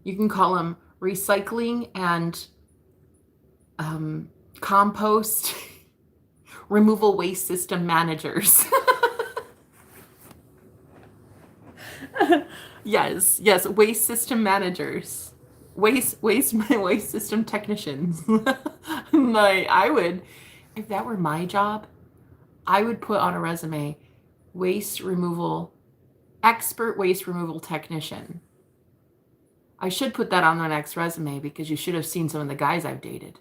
You can call them recycling and compost removal waste system managers. Yes, waste system managers. Waste system technicians. Like, I would, if that were my job, I would put on a resume expert waste removal technician. I should put that on the next resume because you should have seen some of the guys I've dated.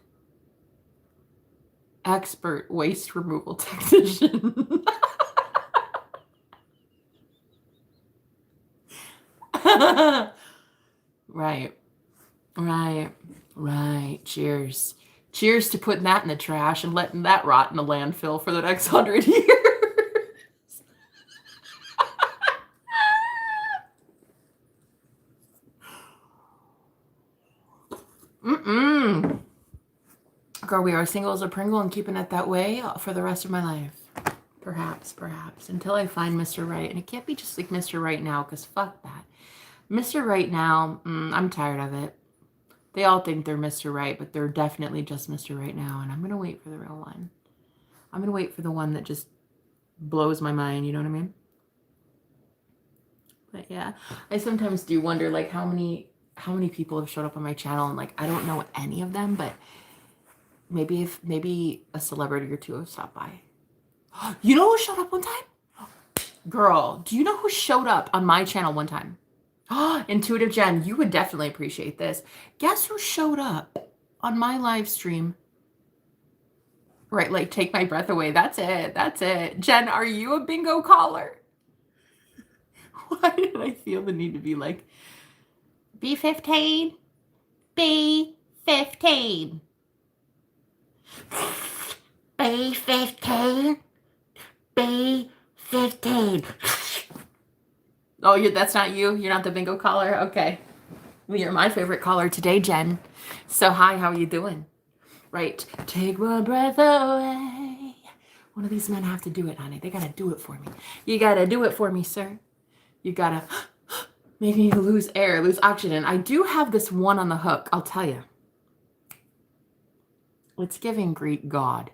Expert waste removal technician. Right. Cheers to putting that in the trash and letting that rot in the landfill for the next 100 years. Girl, we are single as a Pringle and keeping it that way for the rest of my life. Perhaps. Until I find Mr. Right. And it can't be just like Mr. Right now, because fuck that. Mr. Right now, I'm tired of it. They all think they're Mr. Right, but they're definitely just Mr. Right now. And I'm going to wait for the real one. I'm going to wait for the one that just blows my mind. You know what I mean? But yeah, I sometimes do wonder like how many people have showed up on my channel, and like I don't know any of them, but maybe a celebrity or two have stopped by. You know who showed up one time? Girl, do you know who showed up on my channel one time? Intuitive Jen, you would definitely appreciate this. Guess who showed up on my live stream. Right, like take my breath away. That's it. That's it. Jen, are you a bingo caller? Why did I feel the need to be like, B15? B15. B15. B15. Oh, that's not you? You're not the bingo caller? Okay. Well, you're my favorite caller today, Jen. So hi, how are you doing? Right. Take my breath away. One of these men have to do it, honey. They gotta do it for me. You gotta do it for me, sir. You gotta make me lose air, lose oxygen. I do have this one on the hook, I'll tell you. It's giving Greek God.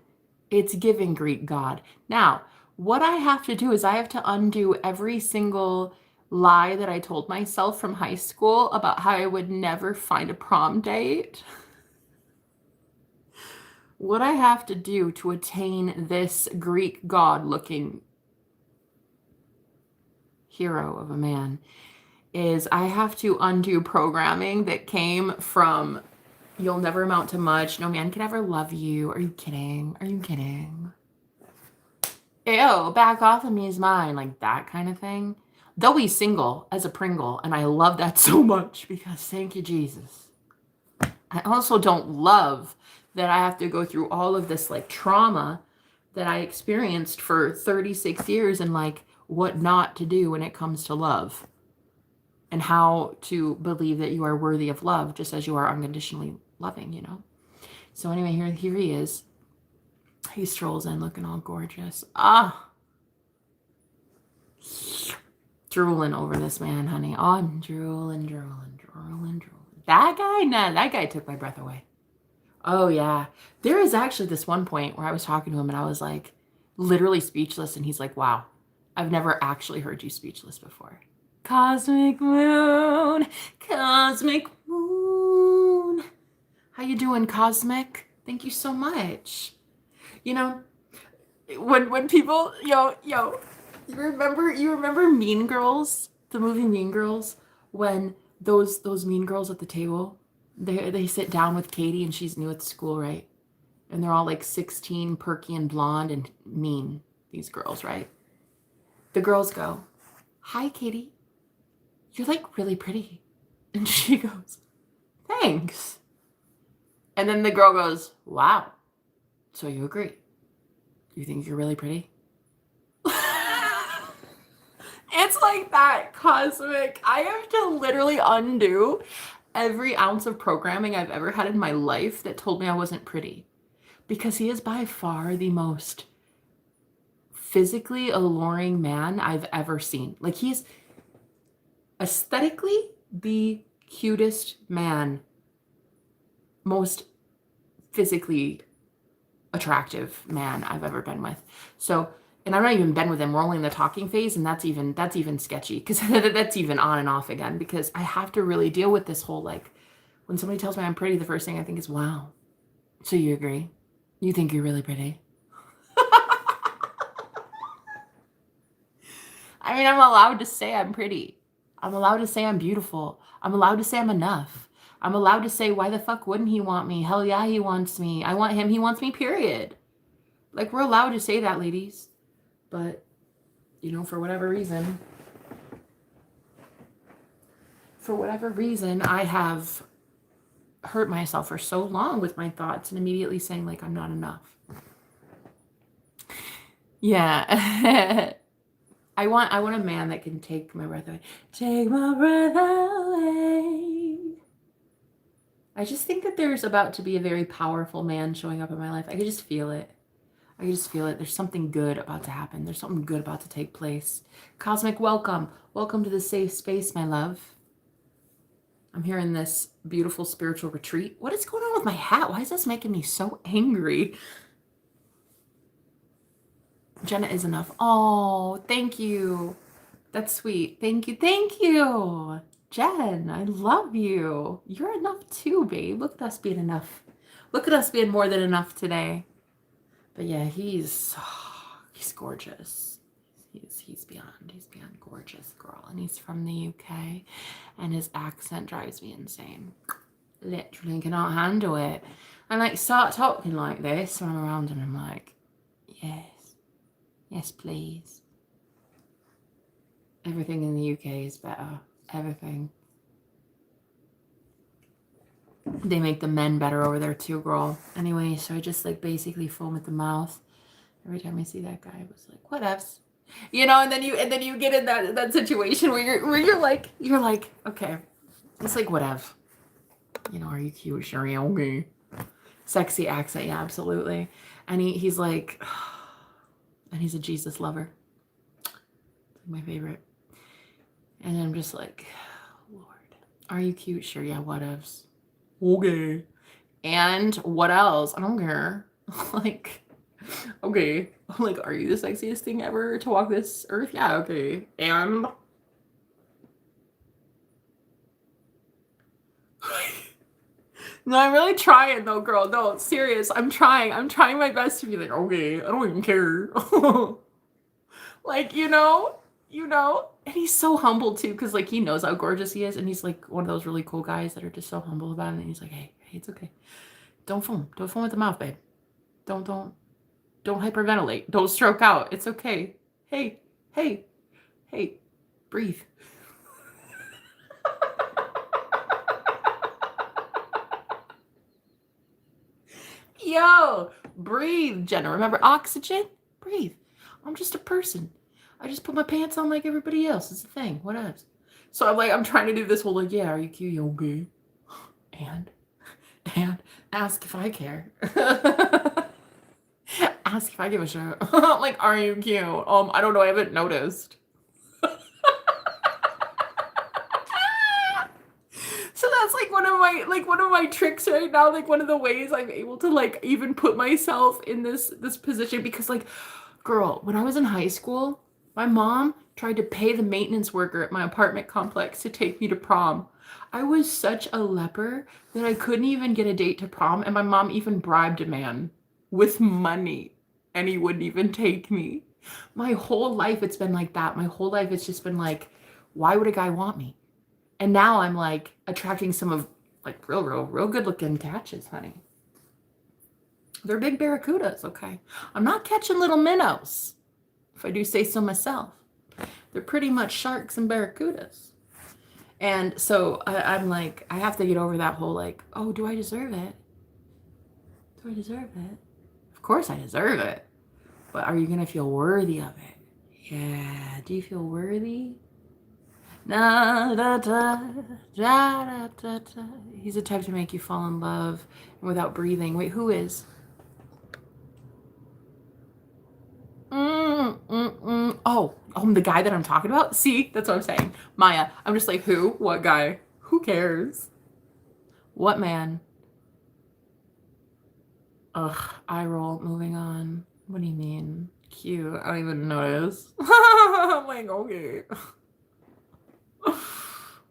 It's giving Greek God. Now, what I have to do is I have to undo every single lie that I told myself from high school about how I would never find a prom date. What I have to do to attain this Greek god looking hero of a man is I have to undo programming that came from you'll never amount to much. No man can ever love you. Are you kidding? Are you kidding? Ew, back off of me is mine. Like that kind of thing. Though he's single as a Pringle. And I love that so much because thank you, Jesus. I also don't love that I have to go through all of this like trauma that I experienced for 36 years and like what not to do when it comes to love and how to believe that you are worthy of love just as you are unconditionally loving, you know? So anyway, here he is. He strolls in looking all gorgeous. Drooling over this man, honey. Oh, I'm drooling. That guy? Nah, that guy took my breath away. Oh, yeah. There is actually this one point where I was talking to him and I was like literally speechless. And he's like, wow, I've never actually heard you speechless before. Cosmic moon, cosmic moon. How you doing, Cosmic? Thank you so much. You know, when people, yo, you remember Mean Girls, the movie Mean Girls, when those mean girls at the table, they sit down with Katie and she's new at school, right? And they're all like 16, perky and blonde and mean, these girls, right? The girls go, hi, Katie. You're like really pretty. And she goes, thanks. And then the girl goes, wow. So you agree? You think you're really pretty? It's like that, Cosmic. I have to literally undo every ounce of programming I've ever had in my life that told me I wasn't pretty. Because he is by far the most physically alluring man I've ever seen. Like he's aesthetically the cutest man, most physically attractive man I've ever been with. So, and I've not even been with him. We're only in the talking phase, and that's even sketchy because that's even on and off again because I have to really deal with this whole like when somebody tells me I'm pretty, the first thing I think is, wow. So you agree? You think you're really pretty? I mean, I'm allowed to say I'm pretty. I'm allowed to say I'm beautiful. I'm allowed to say I'm enough. I'm allowed to say, why the fuck wouldn't he want me? Hell yeah, he wants me. I want him. He wants me, period. Like, we're allowed to say that, ladies. But, you know, for whatever reason, I have hurt myself for so long with my thoughts and immediately saying, like, I'm not enough. Yeah. I want a man that can take my breath away. Take my breath away. I just think that there's about to be a very powerful man showing up in my life. I can just feel it. There's something good about to happen. There's something good about to take place. Cosmic, welcome. Welcome to the safe space, my love. I'm here in this beautiful spiritual retreat. What is going on with my hat? Why is this making me so angry? Jenna is enough. Oh, thank you. That's sweet. Thank you. Thank you. Jen, I love you. You're enough too, babe. Look at us being enough. Look at us being more than enough today. But yeah, he's gorgeous. He's beyond gorgeous, girl. And he's from the UK and his accent drives me insane. literally cannot handle it. And like start talking like this when I'm around and I'm like, yes, yes, please. Everything in the UK is better. Everything. They make the men better over there too, girl. Anyway, so I just like basically foam at the mouth every time I see that guy. I was like, whatevs. You know, and then you get in that situation where you're like, okay. It's like whatever. You know, are you cute? Sure, yeah, okay. Sexy accent, yeah, absolutely. And he's like, and he's a Jesus lover. My favorite. And I'm just like, Lord, are you cute? Sure, yeah, whatevs. Okay. And what else? I don't care. Like, okay. Like, are you the sexiest thing ever to walk this earth? Yeah, okay. And no, I'm really trying though, girl. No, serious. I'm trying. I'm trying my best to be like, okay, I don't even care. Like, you know. And he's so humble too, because like he knows how gorgeous he is, and he's like one of those really cool guys that are just so humble about it. And he's like, hey, it's okay. Don't foam. Don't foam at the mouth, babe. Don't hyperventilate. Don't stroke out. It's okay. Hey, breathe. Yo, breathe, Jenna. Remember oxygen? Breathe. I'm just a person. I just put my pants on like everybody else. It's a thing. What else? So I'm trying to do this whole like, yeah, are you cute? You okay? And ask if I care. Ask if I give a shit. Like, are you cute? I don't know. I haven't noticed. So that's like one of my tricks right now. Like one of the ways I'm able to like even put myself in this position, because like, girl, when I was in high school, my mom tried to pay the maintenance worker at my apartment complex to take me to prom. I was such a leper that I couldn't even get a date to prom, and my mom even bribed a man with money, and he wouldn't even take me. My whole life it's been like that. My whole life it's just been like, why would a guy want me? And now I'm like attracting some of like real good looking catches, honey. They're big barracudas, okay? I'm not catching little minnows, if I do say so myself. They're pretty much sharks and barracudas. And so I'm like, I have to get over that whole like, oh, do I deserve it? Do I deserve it? Of course I deserve it. But are you going to feel worthy of it? Yeah. Do you feel worthy? Da, da, da, da, da, da. He's the type to make you fall in love without breathing. Wait, who is? Oh, the guy that I'm talking about? See, that's what I'm saying. Maya, I'm just like, who? What guy? Who cares? What man? Ugh, eye roll, moving on. What do you mean? Cute. I don't even notice. I'm like, okay.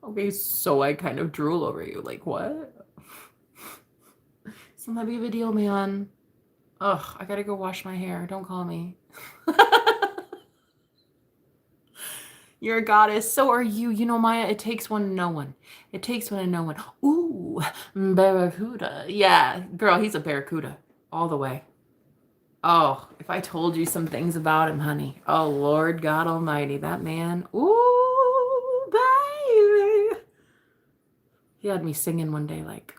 Okay, so I kind of drool over you. Like, what? It's not that big of a deal, man. Ugh, I gotta go wash my hair. Don't call me. You're a goddess. So are you. You know, Maya, it takes one to know one. It takes one to know one. Ooh, barracuda. Yeah, girl, he's a barracuda. All the way. Oh, if I told you some things about him, honey. Oh, Lord God Almighty. That man. Ooh, baby. He had me singing one day, like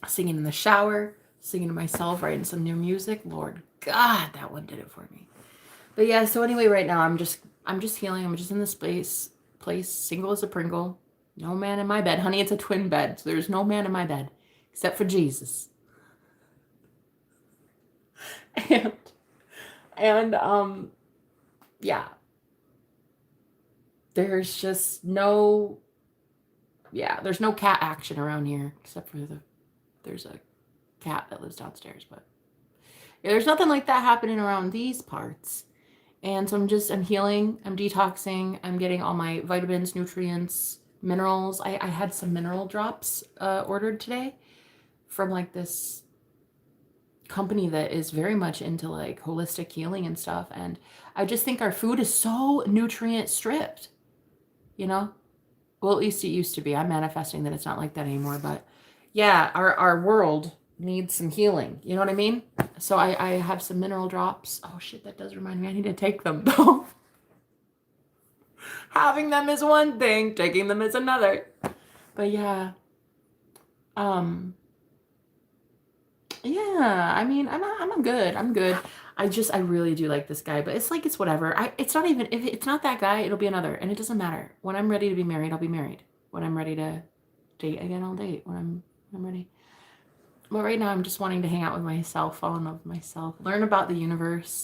singing in the shower, singing to myself, writing some new music. Lord God, that one did it for me. But yeah, so anyway, right now I'm just healing. I'm just in this place, single as a Pringle. No man in my bed. Honey, it's a twin bed, so there's no man in my bed except for Jesus. And yeah. There's just no there's no cat action around here except for there's a cat that lives downstairs, but yeah, there's nothing like that happening around these parts. And so I'm healing, I'm detoxing, I'm getting all my vitamins, nutrients, minerals. I had some mineral drops ordered today from like this company that is very much into like holistic healing and stuff. And I just think our food is so nutrient stripped, you know? Well, at least it used to be. I'm manifesting that it's not like that anymore, but yeah, our world needs some healing. You know what I mean? So I have some mineral drops. Oh shit, that does remind me. I need to take them though. Having them is one thing, taking them is another. But yeah. Um yeah, I mean, I'm good. I'm good. I really do like this guy, but it's like it's whatever. It's not even if it's not that guy, it'll be another, and it doesn't matter. When I'm ready to be married, I'll be married. When I'm ready to date again, I'll date. When I'm ready. But right now, I'm just wanting to hang out with myself, fall in love with myself, learn about the universe,